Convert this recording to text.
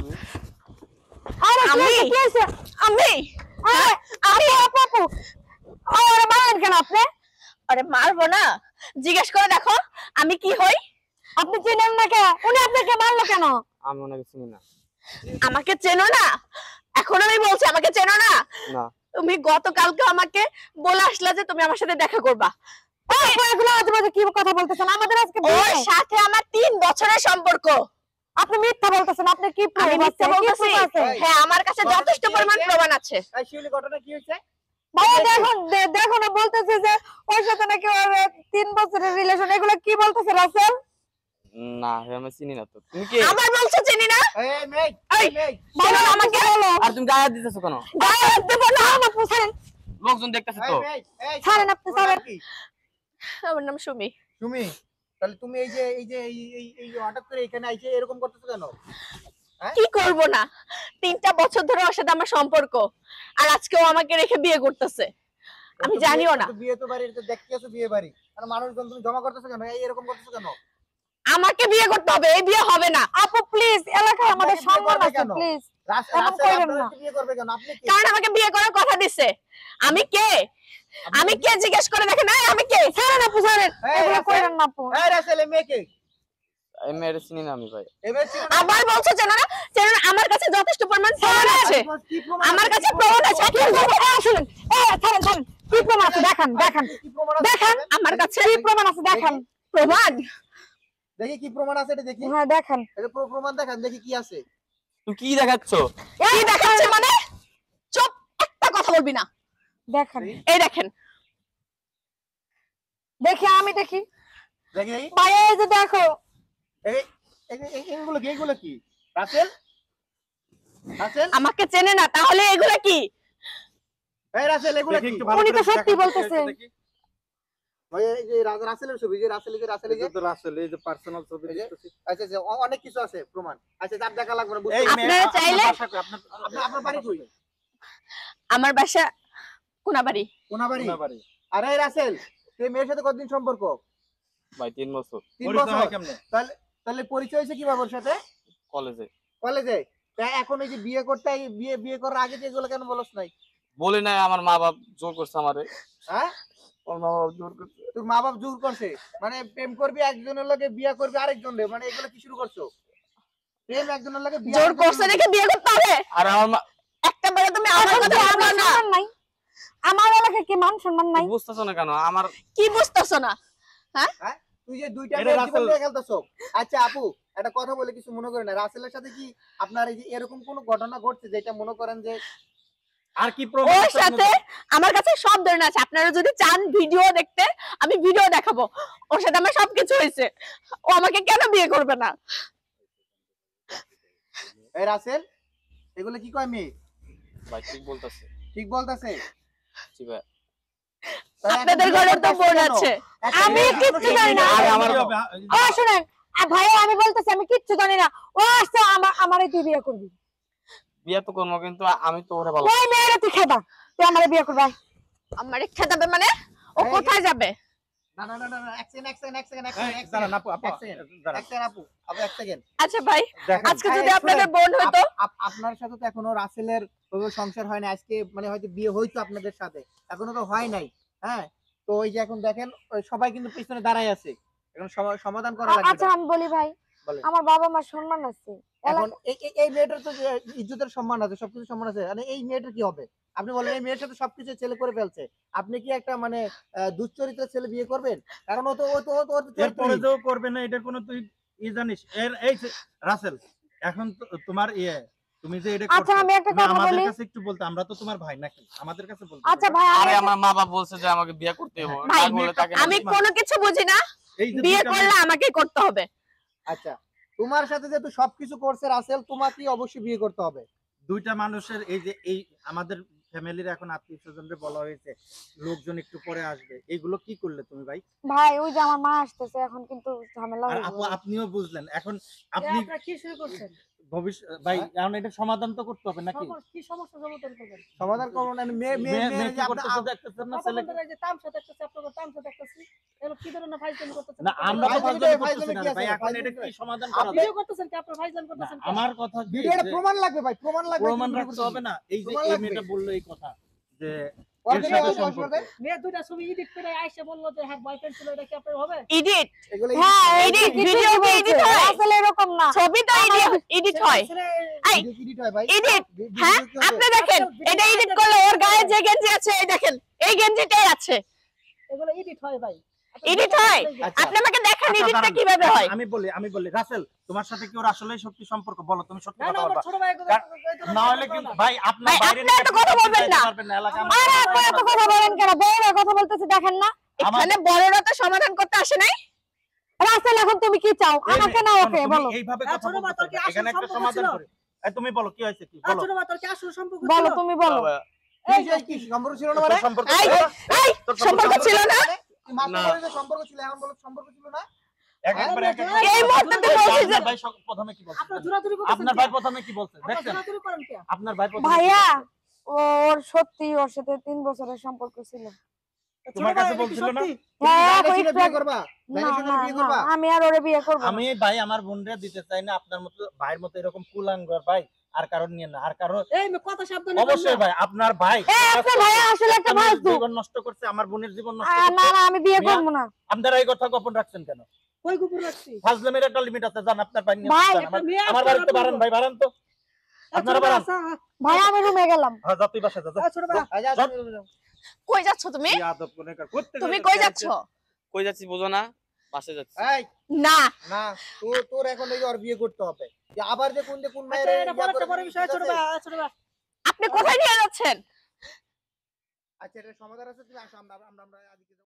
তুমি? আমি কি আছে আমি আরে আপু আরে মারেন কেন আপনি? আরে মারবো না, জিজ্ঞেস করে দেখো আমি কি হই। আপনি চেনেন না কে? উনি আপনাকে মারলো কেন? আমি ওনাকে চিনি না। আমাকে চেনো না? এখন আমি বলছি আমাকে চেনো না? না। তুমি গতকালকে আমাকে বলে আসলা যে তুমি আমার সাথে দেখা করবা। এগুলো আজে কি কথা বলতেছেন? আমাদের আজকে ওর সাথে আমার 3 বছরের সম্পর্ক। আপনি মিথ্যা বলতেছেন। আপনি কি প্রমাণ? আমি মিথ্যা বলতেছি? হ্যাঁ, আমার কাছে যথেষ্ট পরিমাণ প্রমাণ আছে। এই শিউলি ঘটনা কি হইছে? ভাই দেখো না, বলতেছে যে ওর সাথে নাকি ওর 3 বছরের রিলেশন। এগুলো কি বলতেছে রাসেল? না, আমি চিনি না তো। তুমি কে? আবার বলছো চিনি না? এই মেই, এই মেই বলো আমাকে। আর তুমি গায়ে দিতেছো কেন? গায়ে দেব না, আপনি ছাড়েন। লোকজন দেখতেছে তো। এই ছাড়েন, আপনি ছাড়েন। আমার নাম সুমি। তুমি তাহলে তুমি এই যে হঠাৎ করে এখানে আইছে এরকম করতেছো কেন? কি করব না, 3টা বছর ধরে ওর সাথে আমার সম্পর্ক, আর আজকেও আমাকে রেখে বিয়ে করতেছে। আমি জানিও না। বিয়ে তো বাড়িতে দেখতে আছো, বিয়ে বাড়ি আর মানুষজন তুমি জমা করতেছো কেন? এই এরকম করতেছো কেন? আমাকে বিয়ে করতে হবে, এই বিয়ে হবে না। আপু প্লিজ, এলাকায় আমাদের সম্মান আছে, প্লিজ এমন করেন না। বিয়ে করবে কেন? আপনি কে? কারণ আমাকে বিয়ে করার কথা দিছে। আমি কে? আমি কে জিজ্ঞেস করে দেখেন। না আমি কে? ছাড়েন আপু, ছাড়েন, এগুলো করেন না আপু। এই রাসেল এই মেয়ে কে? এই মেয়ের চিনি না আমি ভাই। এই মেয়ে ছিল না? আবার বলছো চেনো না? চেনো না? আমার কাছে যথেষ্ট প্রমাণ আছে। আমার কাছে প্রমাণ আছে। কি প্রমাণ? শুনুন, ছাড়েন ছাড়েন। কি প্রমাণ আছে দেখান, দেখান, কি প্রমাণ আছে? দেখান। আমার কাছে কি প্রমাণ আছে দেখান। প্রমাণ দেখি কি প্রমাণ আছে এটা দেখি। হ্যাঁ দেখান। এটা প্রমাণ দেখান দেখি কি আছে। তুমি কি দেখাচ্ছো? কি দেখাচ্ছে মানে? চুপ, একটা কথা বলবি না। দেখান, এই দেখেন। দেখি, আমি দেখি। দেখি দেখি। ভাই এই যে দেখো। এই এগুলো কি রাসেল? রাসেল আমাকে চেনে না, তাহলে এগুলা কি? এই রাসেল এগুলো কি? উনি তো সত্যি বলতেছে। ভাই এই যে রাসেলের ছবি, যে রাসেল তো রাসেল এই যে পার্সোনাল ছবি দেখতেছি। আচ্ছা আচ্ছা, অনেক কিছু আছে প্রমাণ। আচ্ছা তার দেখা লাগবে না। এই আপনারা চাইলে আপনার বাড়ি কই? আমার বাসা কোনাবাড়ি। কোনাবাড়ি। আরে রাসেল, তুই মেয়ের সাথে কতদিন সম্পর্ক? ভাই 3 বছর 3 পরিচয় বছর। হয় কেমনে? তাহলে পরিচয় হয়েছে কিভাবে ওর সাথে? কলেজে। কলেজে। তা এখন এই যে বিয়ে করতে বিয়ে করার আগে যে এগুলো কেন বলছ নাই? বলি নাই, আমার মা বাপ জোর করছে আমারে। হ্যাঁ? ওর মা বাপ জোর করছে। তোর মা বাপ জোর করছে? মানে প্রেম করবি একজনের লগে, বিয়ে করবি আরেকজনের, মানে এগুলো কি শুরু করছো? প্রেম একজনের লগে, বিয়ে জোর করছে দেখে বিয়ে করতে হবে? আর আমার মা একটা বারে তুমি আমার কথা বলবা না। আমার এলাকায় কি মান সম্মান নাই? বুঝতেছো না কেন? আমার কি বুঝতেছো না? হ্যাঁ? হ্যাঁ? তুই যে দুইটা এটা মেয়ের রাসেল। জীবন নিয়ে খেলতেছো। আচ্ছা আপু, একটা কথা বলে কিছু মনে করেন না। রাসেলের সাথে কি আপনার এই যে এরকম কোনো ঘটনা ঘটছে যেটা মনে করেন যে আর কি প্রমাণ ওর আছে সাথে আমার কাছে সব ধরনের আছে। আপনারা যদি চান ভিডিও দেখতে, আমি ভিডিও দেখাবো। ওর সাথে আমার সবকিছু হয়েছে। ও আমাকে কেন বিয়ে করবে না? এই রাসেল এগুলো কি কয় মেয়ে? ভাই ঠিক বলতেছে। ঠিক বলতাছে? জি ভাই। আপনাদের ঘরে তো বোন আছে। আমি কিচ্ছু জানি না। আরে আমার ও শুনেন, ভাই আমি বলতেছি আমি কিচ্ছু জানি না। ও আসছে আমারে তুই বিয়ে করবি। বিয়ে তো করবো, কিন্তু আমি তো ওরে ভালো। ওই মেয়েরা তুই খেদা, তুই আমারে বিয়ে করবি। আমারে খেদাবে মানে? ও কোথায় যাবে? না এক সেকেন্ড দাঁড়ান আপু, এক সেকেন্ড আপু এক সেকেন্ড। আচ্ছা ভাই, দেখেন। আজকে যদি আপনাদের বোন হতো। আপনার সাথে তো এখনো রাসেলের ওই সংসার হয় না। আজকে মানে হয়তো বিয়ে হইতো আপনাদের সাথে, এখনো তো হয় নাই। হ্যাঁ, তো ওই যে এখন দেখেন সবাই কিন্তু পিছনে দাঁড়ায় আছে, এখন সমাধান করা লাগবে। আচ্ছা আমি বলি ভাই, বলেন। আমার বাবা মার সম্মান আছে। এখন এই মেয়েটার তো যে ইজ্জতের সম্মান আছে, সবকিছু সম্মান আছে, মানে এই মেয়েটার কি হবে? আপনি বলেন এই মেয়ের সাথে সবকিছু ছেলে করে ফেলছে, আপনি কি একটা মানে দুশ্চরিত্রের ছেলে বিয়ে করবেন? কারণ ও তো এরপরে যে করবে না এটার কোনো তুই জানিস? এই যে রাসেল, এখন তোমার তুমি যে এটা আচ্ছা করছো, আমি একটা তুমি কথা আমাদের বলি। কাছে একটু বলতে, আমরা তো তোমার ভাই নাকি? আমাদের কাছে বলতে আচ্ছা পারবে। ভাই আরে আমার মা বাপ বলছে যে আমাকে বিয়ে করতে হবে। ভাই, না বলে তাকে আমি কোনো কিছু বুঝি না। এই যে বিয়ে দুইটা করলে আমাকে করতে হবে। আচ্ছা, তোমার সাথে যেহেতু সবকিছু করছে রাসেল, তোমাকে অবশ্যই বিয়ে করতে হবে। দুইটা মানুষের এই যে এই আমাদের ফ্যামিলির এখন আত্মীয় স্বজনদের বলা হয়েছে লোকজন একটু পরে আসবে, এগুলো কি করলে তুমি ভাই? ভাই ওই যে আমার মা আসতেছে এখন, কিন্তু ঝামেলা আর হয়ে আপু যাবে। আপনিও বুঝলেন, এখন আপনি কি শুরু করছেন? ভবিষ্যৎ ভাই এখন এটা সমাধান তো করতে হবে নাকি? কি সমস্যা সমাধান করবেন? সমাধান করবো না মেয়ে মেয়ে মেয়ে কি করতেছে দেখতেছেন না ছেলে? আপনাদের এই যে তামসা দেখতেছি, আপনাদের তামসা দেখতেছি, এগুলো কি ধরনের ফাইজলামি করতেছেন? না আমরা তো ফাইজলামি ফাইজলামি কি করতেছি না আছে? ভাই, এখন এটা কি সমাধান করা ভিডিও করতেছেন কি? আপনারা ফাইজলামি না, করতেছেন কি? আমার কথা কি ভিডিওটা যে প্রমাণ লাগবে ভাই, প্রমাণ লাগবে। প্রমাণ রাখতে হবে না। এই যে প্রমাণ এই লাগবে। মেয়েটা বললো এই কথা যে ওর এর সাথে সাথে ওর সম্পর্ক। সাথে মেয়ে দুইটা ছবি এডিট করে আইসা বললো যে হ্যাঁ বয়ফ্রেন্ড ছিল, এটা কি আপনার হবে? এডিট এগুলো হ্যাঁ এডিট ভিডিও কি এডিট হয় আসলে এরকম না। ছবি তো এডিট হয় এই ভিডিও এডিট হয় ভাই। এডিট ভিডিও হ্যাঁ কি হবে? আপনি দেখেন এটা এডিট করলে ওর গায়ে যে গেঞ্জি আছে এই দেখেন এই গেঞ্জিটাই আছে এগুলো এডিট হয় ভাই। এডিট হয় আচ্ছা। আপনি আমাকে দেখেন আচ্ছা, এডিটটা দাঁড়ান। কিভাবে হয় আমি বলি রাসেল তোমার সাথে কি ওর আসলেই সত্যি সম্পর্ক? বলো তুমি সত্যি না না, কথা আমার বলবা। ছোট ভাই এগুলো না হলে কিন্তু ভাই আপনার ভাই, বাইরে আপনি এত কথা বলবেন না। এলাকা আরে আপনি এত কথা বলেন কেন? বউরা কথা বলতেছে দেখেন না? এখানে বড়রা তো সমাধান করতে আসে নাই রাসেল এখন তুমি কি চাও? আমাকে না ওকে বলো। এইভাবে হ্যাঁ, কথা ছোট ভাই, বলতে তোর কি হবে। এখানে আসল একটা সম্পর্ক সমাধান ছিল? করে এই তুমি বলো কি হয়েছে কি আর বলো ছোট ভাই তোর কি আসল সম্পর্ক বলো ছিল? তুমি বলো। এই যে কি সম্পর্ক ছিল না মানে? তোর সম্পর্ক এই ছিল না? এই তোর সম্পর্ক ছিল না তুই মাত্র না। বলে যে সম্পর্ক ছিল, এখন বলো সম্পর্ক ছিল না? একবার এক এক এই মুহূর্তে তো বলছি যে আপনার ভাই প্রথমে কি বলছে? আপনারা জোরাজুরি করতেছেন আপনার কি? ভাই প্রথমে কি বলছে আপনারা দেখছেন? জোরাজুরি করেন কি? আপনার ভাই প্রথমে কি ভাইয়া বলছে? ওর সত্যি ওর সাথে 3 বছরের সম্পর্ক ছিল। ছোট তোমার ভাই, কাছে এটা কি বলছিল না? সত্যি? হ্যাঁ জাইনা ছিল একটু বিয়ে করবা? না জাইনা ছিল না বিয়ে না, করবা? আমি আর ওরে বিয়ে করব না। আমি ভাই আমার বোনরে দিতে চাই না আপনার মতো ভাইয়ের মতো এরকম কুলাঙ্গার ভাই আর কারণ নিয়ে না আর কারণ এই মেয়ে কথা সাবধানে অবশ্যই ভাই আপনার ভাই আপনার ভাইয়া আসলে একটা আমার ফালতু। জীবন নষ্ট করছে আমার বোনের জীবন নষ্ট না করছে না আমি বিয়ে মিয়া? করব না। আপনারা এই কথা গোপন রাখছেন কেন? কই কুকুর রাখছি? ফাজলামের একটা লিমিট আছে জান আপনার ভাই নিয়ে ভাই, যান, একটা মেয়ে আমার আছে, বাড়িতে আপনার বাড়ান ভাই বাড়ান তো আপনারা বাড়ান ভাইয়া আমি রুমে গেলাম। হ্যাঁ যা তুই বাসা যা যা। ছোট ভাই আচ্ছা, চল। কই যাচ্ছ তুমি কি আদব কোনেকার, করতে তুমি গেলে কই চাইছে। যাচ্ছ কই যাচ্ছি বুঝো না? বাসে যাচ্ছি। এই না না, তোর এখন এই যে ওর বিয়ে করতে হবে। যে আবার যে কোন মায়ের আচ্ছা, এটা পরে বিষয় ছোট ভাই, ছোট ভাই। আপনি কোথায় নিয়ে যাচ্ছেন আচ্ছা, এটা সমাধান আছে, তুমি আসো আমরা আজকে